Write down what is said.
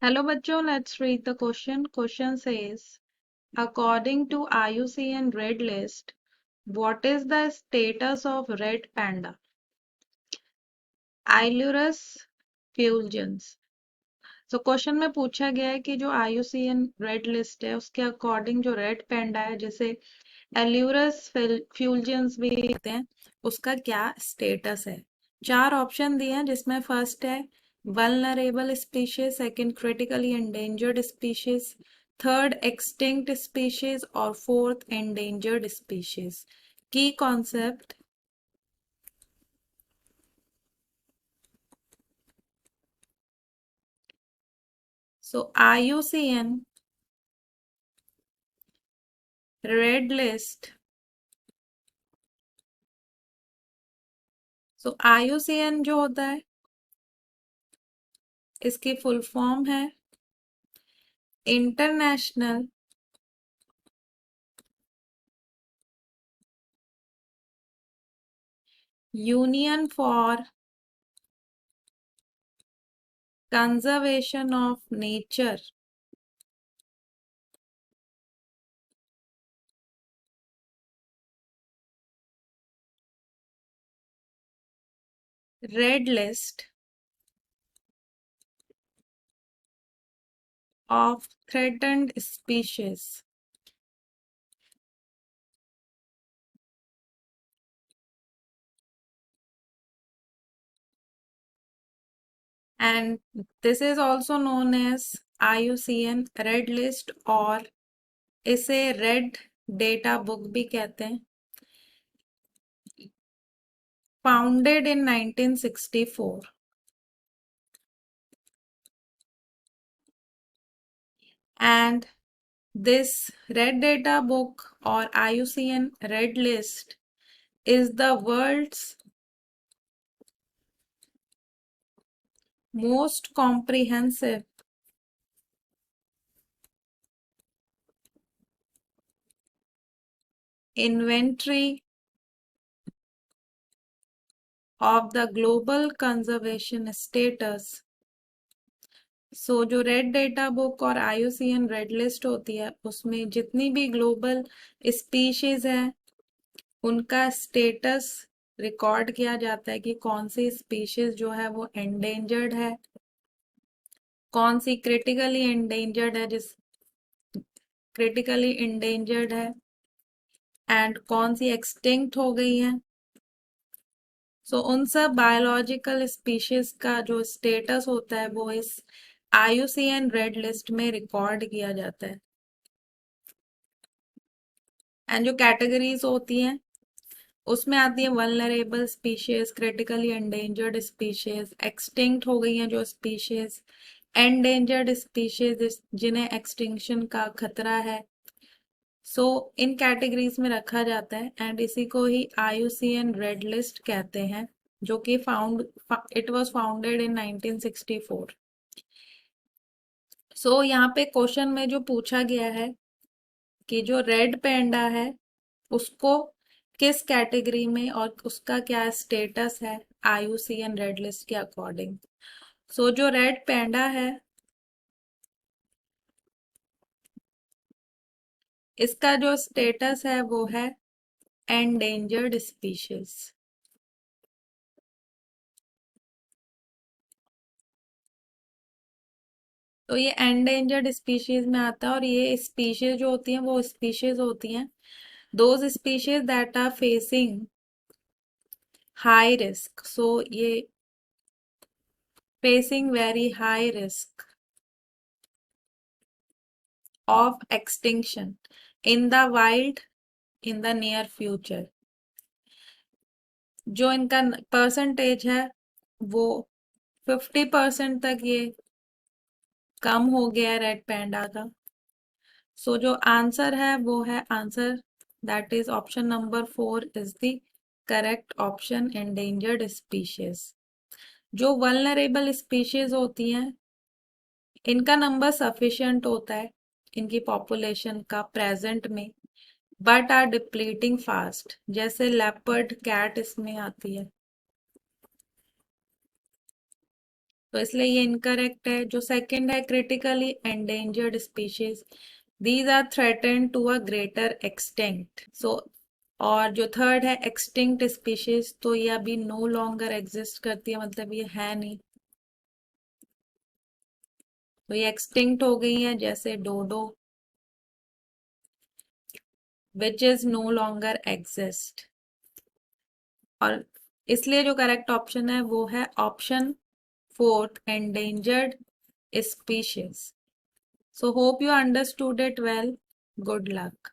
Hello bachcho, let's read the question. Question says, according to IUCN Red List, what is the status of red panda? Ailurus fulgens. So question में पूछा गया है कि जो IUCN red list है उसके according जो red पैंडा है जिसे एल्यूरस फ्यूल्जेंस भी कहते हैं उसका क्या स्टेटस है। चार ऑप्शन दिए हैं जिसमें फर्स्ट है vulnerable species, second critically endangered species, third extinct species और फोर्थ एंडेंजर्ड स्पीशीज। की concept so IUCN red list so IUCN जो होता है इसकी फुल फॉर्म है international union for conservation of nature. Red list of threatened species and this is also known as IUCN red list और इसे red data book भी कहते हैं। Founded in 1964 and this red data book or IUCN red list is the world's most comprehensive inventory of the global conservation status। जो red data book और IUCN red list होती है उसमें जितनी भी ग्लोबल स्पीशीज है उनका स्टेटस रिकॉर्ड किया जाता है कि कौन सी स्पीशीज जो है वो एंडेंजर्ड है, कौन सी क्रिटिकली एंडेंजर्ड है एंड कौन सी एक्सटिंक्ट हो गई है। उन सब बायोलॉजिकल स्पीशीज का जो स्टेटस होता है वो इस IUCN रेड लिस्ट में रिकॉर्ड किया जाता है। एंड जो कैटेगरीज होती हैं उसमें आती है vulnerable species, critically endangered species, extinct हो गई हैं जो स्पीशीज, एंडेंजर्ड स्पीशीज जिन्हें एक्सटिंक्शन का खतरा है। इन कैटेगरीज में रखा जाता है एंड इसी को ही IUCN रेड लिस्ट कहते हैं जो कि इट वाज फाउंडेड इन 1964। यहाँ पे क्वेश्चन में जो पूछा गया है कि जो रेड पैंडा है उसको किस कैटेगरी में और उसका क्या स्टेटस है IUCN रेड लिस्ट के अकॉर्डिंग। जो रेड पैंडा है इसका जो स्टेटस है वो है एंडेंजर्ड स्पीशीज। ये एंडेंजर्ड स्पीशीज में आता है और ये स्पीशीज जो होती हैं वो स्पीशीज होती हैं those species that are facing high risk. ये facing very high risk of extinction in the wild in the near future। जो इनका परसेंटेज है वो 50% तक ये कम हो गया रेड पैंडा का। जो आंसर है वो है answer that is option number 4 is the correct option, endangered species. जो वल्नरेबल स्पीशीज होती हैं इनका नंबर सफिशिएंट होता है इनकी पॉपुलेशन का प्रेजेंट में बट आर डिप्लीटिंग फास्ट, जैसे लेपर्ड कैट इसमें आती है। तो इसलिए ये इनकरेक्ट है। जो सेकंड है critically endangered species, these are threatened to a greater extent. So और जो थर्ड है एक्सटिंक्ट स्पीशीज, तो ये अभी नो लॉन्गर एग्जिस्ट करती है, मतलब ये है नहीं, तो ये एक्सटिंक्ट हो गई है, जैसे dodo which is no longer exist. और इसलिए जो करेक्ट ऑप्शन है वो है option fourth, endangered species. So hope you understood it well. Good luck.